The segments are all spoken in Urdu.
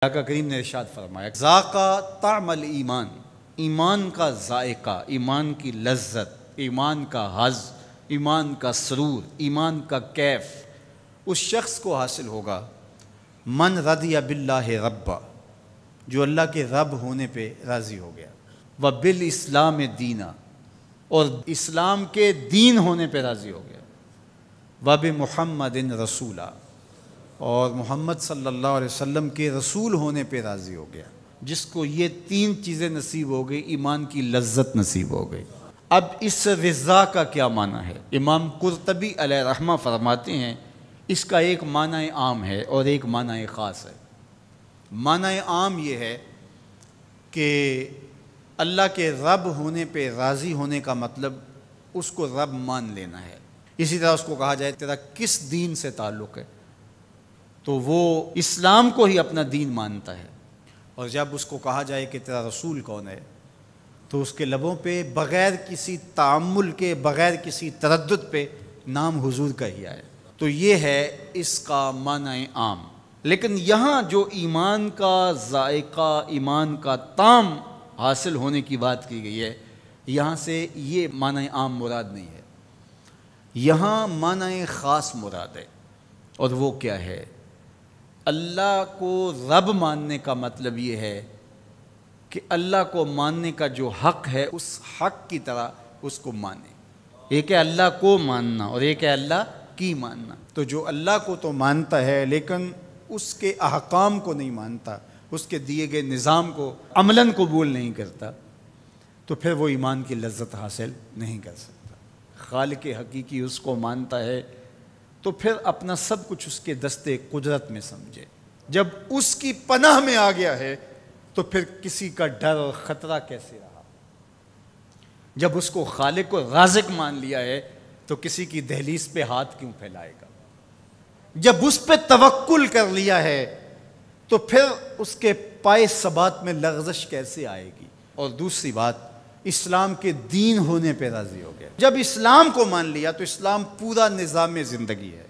آقا کریم نے ارشاد فرمایا ذاقا طعم الایمان، ایمان کا ذائقہ، ایمان کی لذت، ایمان کا حظ، ایمان کا سرور، ایمان کا کیف اس شخص کو حاصل ہوگا من رضی باللہ ربا، جو اللہ کے رب ہونے پہ راضی ہو گیا، وبالاسلام دینا، اور اسلام کے دین ہونے پہ راضی ہو گیا، وبمحمد رسولا، اور محمد صلی اللہ علیہ وسلم کے رسول ہونے پہ راضی ہو گیا۔ جس کو یہ تین چیزیں نصیب ہو گئی، ایمان کی لذت نصیب ہو گئی۔ اب اس رضا کا کیا معنی ہے؟ امام قرطبی علیہ رحمہ فرماتے ہیں اس کا ایک معنی عام ہے اور ایک معنی خاص ہے۔ معنی عام یہ ہے کہ اللہ کے رب ہونے پہ راضی ہونے کا مطلب اس کو رب مان لینا ہے۔ اسی طرح اس کو کہا جائے تیرا کس دین سے تعلق ہے، تو وہ اسلام کو ہی اپنا دین مانتا ہے۔ اور جب اس کو کہا جائے کہ تیرا رسول کون ہے، تو اس کے لبوں پہ بغیر کسی تعمل کے، بغیر کسی تردد پہ نام حضور کا ہی آئے۔ تو یہ ہے اس کا معنی عام۔ لیکن یہاں جو ایمان کا ذائقہ، ایمان کا طعم حاصل ہونے کی بات کی گئی ہے، یہاں سے یہ معنی عام مراد نہیں ہے، یہاں معنی خاص مراد ہے۔ اور وہ کیا ہے؟ اللہ کو رب ماننے کا مطلب یہ ہے کہ اللہ کو ماننے کا جو حق ہے اس حق کی طرح اس کو مانے۔ ایک ہے اللہ کو ماننا اور ایک ہے اللہ کی ماننا۔ تو جو اللہ کو تو مانتا ہے لیکن اس کے احکام کو نہیں مانتا، اس کے دیے گئے نظام کو عملاً قبول نہیں کرتا، تو پھر وہ ایمان کی لذت حاصل نہیں کر سکتا۔ خالق حقیقی اس کو مانتا ہے تو پھر اپنا سب کچھ اس کے دستے قدرت میں سمجھے۔ جب اس کی پناہ میں آ گیا ہے تو پھر کسی کا ڈر اور خطرہ کیسے رہا؟ جب اس کو خالق و رازق مان لیا ہے تو کسی کی دہلیز پہ ہاتھ کیوں پھیلائے گا؟ جب اس پہ توکل کر لیا ہے تو پھر اس کے پائے ثبات میں لغزش کیسے آئے گی؟ اور دوسری بات، اسلام کے دین ہونے پہ راضی ہو گیا۔ جب اسلام کو مان لیا تو اسلام پورا نظام زندگی ہے،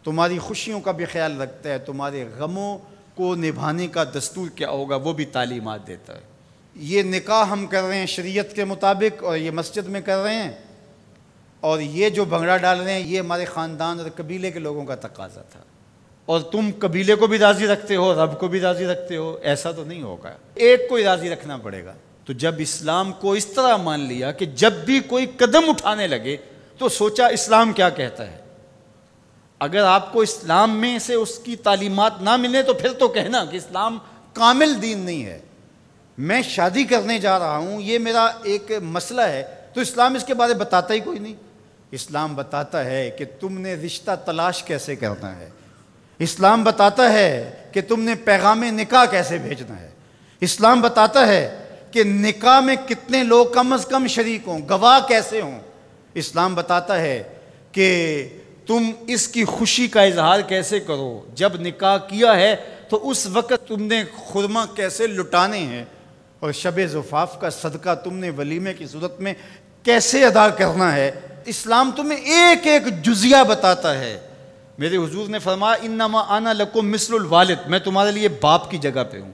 تمہاری خوشیوں کا بھی خیال رکھتا ہے، تمہارے غموں کو نبھانے کا دستور کیا ہوگا وہ بھی تعلیمات دیتا ہے۔ یہ نکاح ہم کر رہے ہیں شریعت کے مطابق اور یہ مسجد میں کر رہے ہیں، اور یہ جو بھنگڑا ڈال رہے ہیں یہ ہمارے خاندان اور قبیلے کے لوگوں کا تقاضا تھا، اور تم قبیلے کو بھی راضی رکھتے ہو، رب کو بھی راضی رکھتے ہو، ایسا تو نہیں ہوگا، ایک کو ہی راضی رکھنا پڑے گا۔ تو جب اسلام کو اس طرح مان لیا کہ جب بھی کوئی قدم اٹھانے لگے تو سوچا اسلام کیا کہتا ہے۔ اگر آپ کو اسلام میں سے اس کی تعلیمات نہ ملے تو پھر تو کہنا کہ اسلام کامل دین نہیں ہے۔ میں شادی کرنے جا رہا ہوں، یہ میرا ایک مسئلہ ہے، تو اسلام اس کے بارے بتاتا ہی کوئی نہیں۔ اسلام بتاتا ہے کہ تم نے رشتہ تلاش کیسے کرنا ہے، اسلام بتاتا ہے کہ تم نے پیغام نکاح کیسے بھیجنا ہے، اسلام بتاتا ہے کہ نکاح میں کتنے لوگ کم از کم شریک ہوں، گواہ کیسے ہوں، اسلام بتاتا ہے کہ تم اس کی خوشی کا اظہار کیسے کرو، جب نکاح کیا ہے تو اس وقت تم نے خرما کیسے لٹانے ہیں، اور شب زفاف کا صدقہ تم نے ولیمے کی صورت میں کیسے ادا کرنا ہے۔ اسلام تمہیں ایک ایک جزیہ بتاتا ہے۔ میرے حضور نے فرمایا انما انا لکم مثل الوالد، میں تمہارے لیے باپ کی جگہ پہ ہوں۔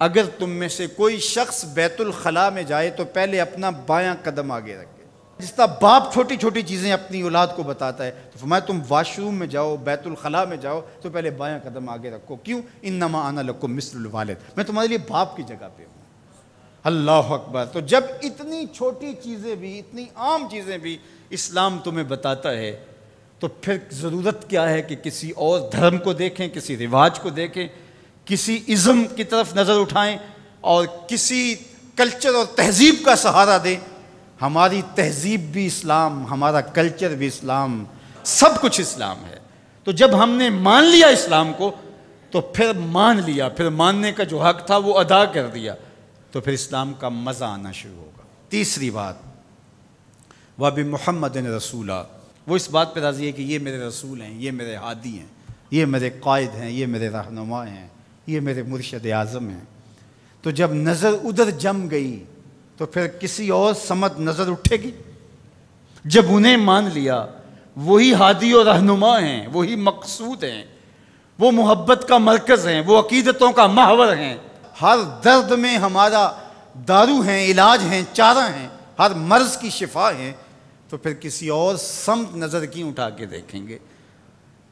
اگر تم میں سے کوئی شخص بیت الخلاء میں جائے تو پہلے اپنا بایاں قدم آگے رکھے۔ جس طرح باپ چھوٹی چھوٹی چیزیں اپنی اولاد کو بتاتا ہے، تو فرمایا تم واش روم میں جاؤ، بیت الخلاء میں جاؤ تو پہلے بایاں قدم آگے رکھو۔ کیوں؟ انما انا لکم مثل الوالد، میں تمہارے لیے باپ کی جگہ پہ ہوں۔ اللہ اکبر۔ تو جب اتنی چھوٹی چیزیں بھی، اتنی عام چیزیں بھی اسلام تمہیں بتاتا ہے تو پھر ضرورت کیا ہے کہ کسی اور دھرم کو دیکھیں، کسی رواج کو دیکھیں، کسی ازم کی طرف نظر اٹھائیں اور کسی کلچر اور تہذیب کا سہارا دیں۔ ہماری تہذیب بھی اسلام، ہمارا کلچر بھی اسلام، سب کچھ اسلام ہے۔ تو جب ہم نے مان لیا اسلام کو تو پھر مان لیا، پھر ماننے کا جو حق تھا وہ ادا کر دیا، تو پھر اسلام کا مزہ آنا شروع ہوگا۔ تیسری بات، وَبِمُحَمَّدٍ رَسُولًا، وہ اس بات پہ راضی ہے کہ یہ میرے رسول ہیں، یہ میرے ہادی ہیں، یہ میرے قائد ہیں، یہ میرے رہنما ہیں، یہ میرے مرشد اعظم ہیں۔ تو جب نظر ادھر جم گئی تو پھر کسی اور سمت نظر اٹھے گی؟ جب انہیں مان لیا، وہی ہادی و رہنما ہیں، وہی مقصود ہیں، وہ محبت کا مرکز ہیں، وہ عقیدتوں کا محور ہیں، ہر درد میں ہمارا دارو ہیں، علاج ہیں، چارہ ہیں، ہر مرض کی شفا ہیں، تو پھر کسی اور سمت نظر کیوں اٹھا کے دیکھیں گے؟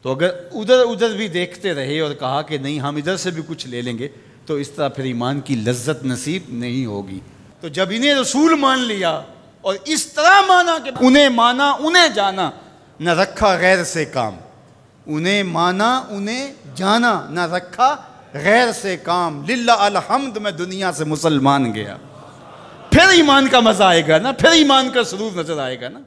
تو اگر ادھر ادھر بھی دیکھتے رہے اور کہا کہ نہیں ہم ادھر سے بھی کچھ لے لیں گے، تو اس طرح پھر ایمان کی لذت نصیب نہیں ہوگی۔ تو جب انہیں رسول مان لیا اور اس طرح مانا کہ انہیں مانا انہیں جانا، نہ رکھا غیر سے کام، انہیں مانا انہیں جانا، نہ رکھا غیر سے کام، للہ الحمد میں دنیا سے مسلمان گیا، پھر ایمان کا مزہ آئے گا نا، پھر ایمان کا سرور نظر آئے گا نا۔